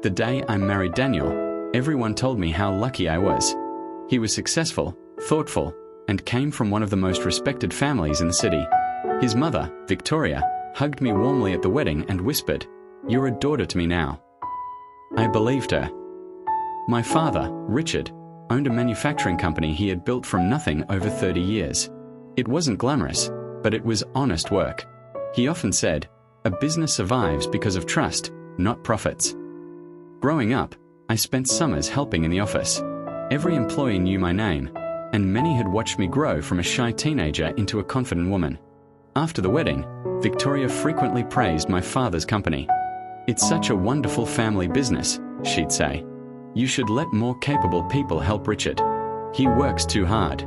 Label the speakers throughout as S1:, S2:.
S1: The day I married Daniel, everyone told me how lucky I was. He was successful, thoughtful, and came from one of the most respected families in the city. His mother, Victoria, hugged me warmly at the wedding and whispered, "You're a daughter to me now." I believed her. My father, Richard, owned a manufacturing company he had built from nothing over 30 years. It wasn't glamorous, but it was honest work. He often said, "A business survives because of trust, not profits." Growing up, I spent summers helping in the office. Every employee knew my name, and many had watched me grow from a shy teenager into a confident woman. After the wedding, Victoria frequently praised my father's company. "It's such a wonderful family business," she'd say. "You should let more capable people help Richard. He works too hard."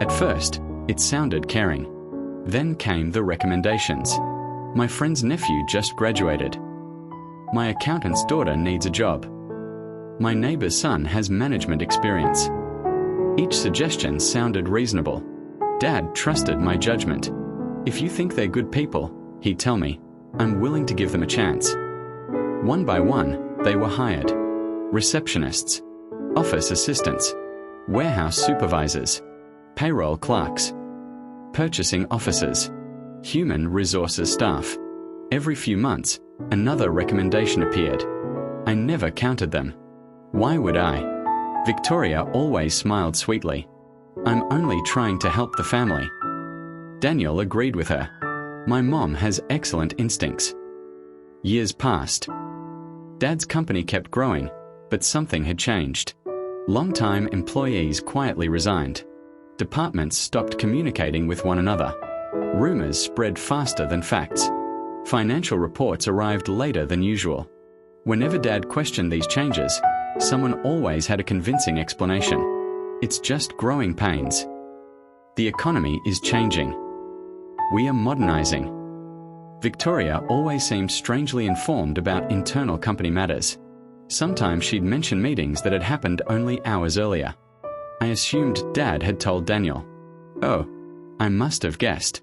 S1: At first, it sounded caring. Then came the recommendations. My friend's nephew just graduated. My accountant's daughter needs a job. My neighbor's son has management experience. Each suggestion sounded reasonable. Dad trusted my judgment. "If you think they're good people," he'd tell me, "I'm willing to give them a chance." One by one, they were hired. Receptionists, office assistants, warehouse supervisors, payroll clerks, purchasing officers, human resources staff. Every few months, another recommendation appeared. I never counted them. Why would I? Victoria always smiled sweetly. "I'm only trying to help the family." Daniel agreed with her. "My mom has excellent instincts." Years passed. Dad's company kept growing, but something had changed. Long-time employees quietly resigned. Departments stopped communicating with one another. Rumors spread faster than facts. Financial reports arrived later than usual. Whenever Dad questioned these changes, someone always had a convincing explanation. "It's just growing pains. The economy is changing. We are modernizing." Victoria always seemed strangely informed about internal company matters. Sometimes she'd mention meetings that had happened only hours earlier. I assumed Dad had told Daniel. Oh, I must have guessed.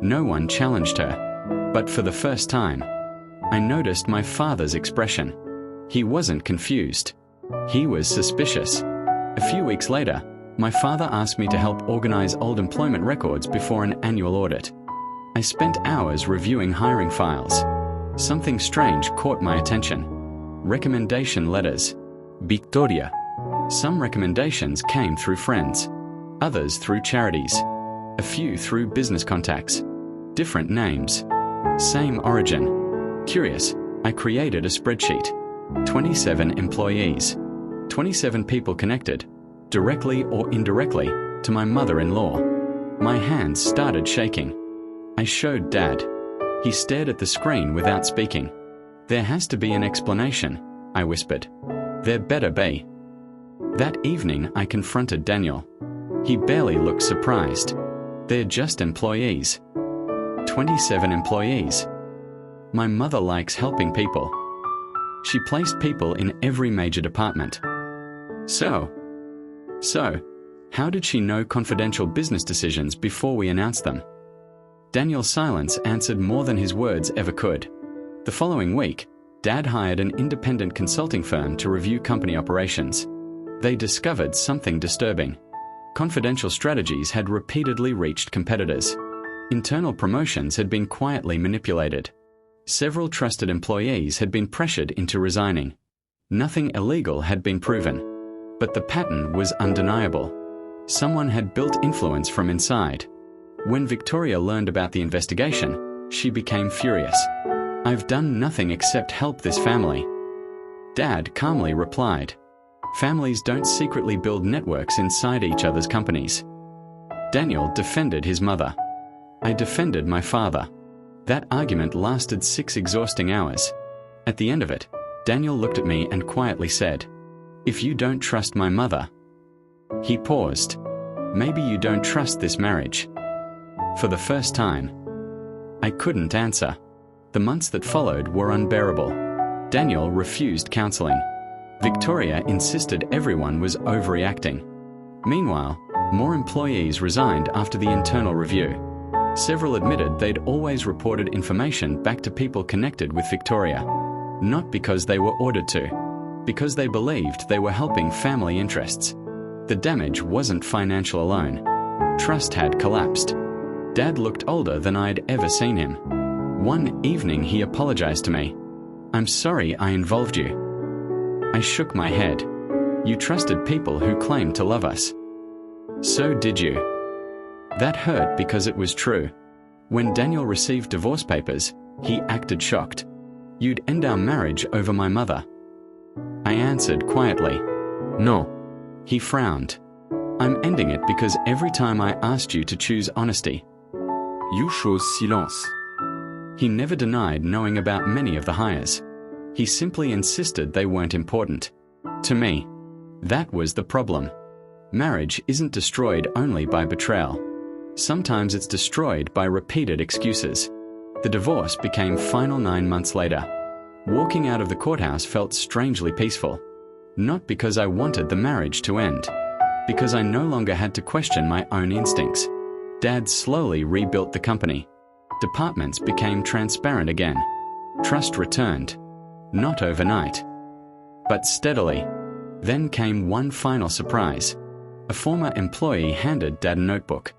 S1: No one challenged her. But for the first time, I noticed my father's expression. He wasn't confused. He was suspicious. A few weeks later, my father asked me to help organize old employment records before an annual audit. I spent hours reviewing hiring files. Something strange caught my attention. Recommendation letters. Victoria. Some recommendations came through friends, others through charities, a few through business contacts. Different names. Same origin. Curious, I created a spreadsheet. 27 employees. 27 people connected, directly or indirectly, to my mother-in-law. My hands started shaking. I showed Dad. He stared at the screen without speaking. "There has to be an explanation," I whispered. "There better be." That evening, I confronted Daniel. He barely looked surprised. "They're just employees." 27 employees. My mother likes helping people. She placed people in every major department. So, how did she know confidential business decisions before we announced them? Daniel's silence answered more than his words ever could. The following week, Dad hired an independent consulting firm to review company operations. They discovered something disturbing. Confidential strategies had repeatedly reached competitors. Internal promotions had been quietly manipulated. Several trusted employees had been pressured into resigning. Nothing illegal had been proven, but the pattern was undeniable. Someone had built influence from inside. When Victoria learned about the investigation, she became furious. "I've done nothing except help this family." Dad calmly replied, "Families don't secretly build networks inside each other's companies." Daniel defended his mother. I defended my father. That argument lasted 6 exhausting hours. At the end of it, Daniel looked at me and quietly said, "If you don't trust my mother..." He paused. "Maybe you don't trust this marriage." For the first time, I couldn't answer. The months that followed were unbearable. Daniel refused counseling. Victoria insisted everyone was overreacting. Meanwhile, more employees resigned after the internal review. Several admitted they'd always reported information back to people connected with Victoria. Not because they were ordered to, because they believed they were helping family interests. The damage wasn't financial alone. Trust had collapsed. Dad looked older than I'd ever seen him. One evening he apologized to me. "I'm sorry I involved you." I shook my head. "You trusted people who claimed to love us." "So did you." That hurt because it was true. When Daniel received divorce papers, he acted shocked. "You'd end our marriage over my mother." I answered quietly, "No." He frowned. "I'm ending it because every time I asked you to choose honesty, you chose silence." He never denied knowing about many of the hires. He simply insisted they weren't important. To me, that was the problem. Marriage isn't destroyed only by betrayal. Sometimes it's destroyed by repeated excuses. The divorce became final 9 months later. Walking out of the courthouse felt strangely peaceful. Not because I wanted the marriage to end, because I no longer had to question my own instincts. Dad slowly rebuilt the company. Departments became transparent again. Trust returned. Not overnight, but steadily. Then came one final surprise. A former employee handed Dad a notebook.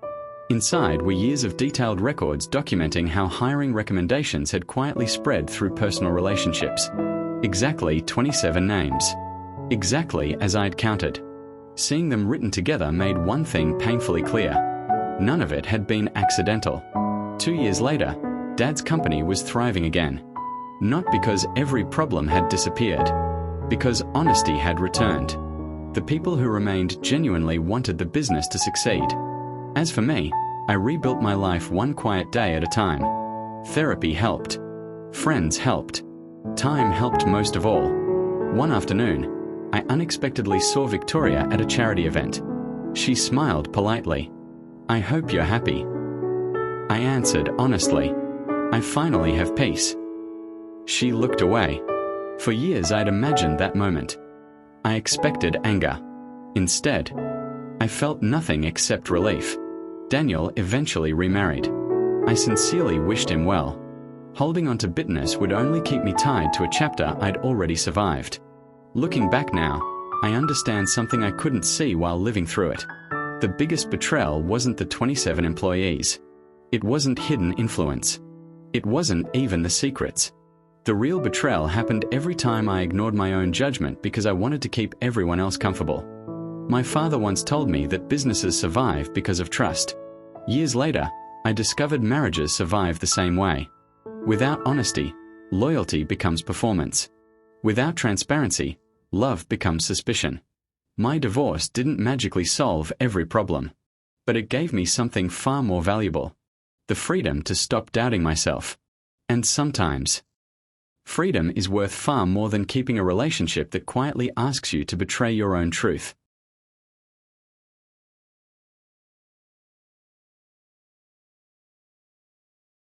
S1: Inside were years of detailed records documenting how hiring recommendations had quietly spread through personal relationships. Exactly 27 names. Exactly as I'd counted. Seeing them written together made one thing painfully clear. None of it had been accidental. 2 years later, Dad's company was thriving again. Not because every problem had disappeared, because honesty had returned. The people who remained genuinely wanted the business to succeed. As for me, I rebuilt my life one quiet day at a time. Therapy helped. Friends helped. Time helped most of all. One afternoon, I unexpectedly saw Victoria at a charity event. She smiled politely. "I hope you're happy." I answered honestly, "I finally have peace." She looked away. For years I'd imagined that moment. I expected anger. Instead, I felt nothing except relief. Daniel eventually remarried. I sincerely wished him well. Holding on to bitterness would only keep me tied to a chapter I'd already survived. Looking back now, I understand something I couldn't see while living through it. The biggest betrayal wasn't the 27 employees. It wasn't hidden influence. It wasn't even the secrets. The real betrayal happened every time I ignored my own judgment because I wanted to keep everyone else comfortable. My father once told me that businesses survive because of trust. Years later, I discovered marriages survive the same way. Without honesty, loyalty becomes performance. Without transparency, love becomes suspicion. My divorce didn't magically solve every problem, but it gave me something far more valuable: the freedom to stop doubting myself. And sometimes, freedom is worth far more than keeping a relationship that quietly asks you to betray your own truth.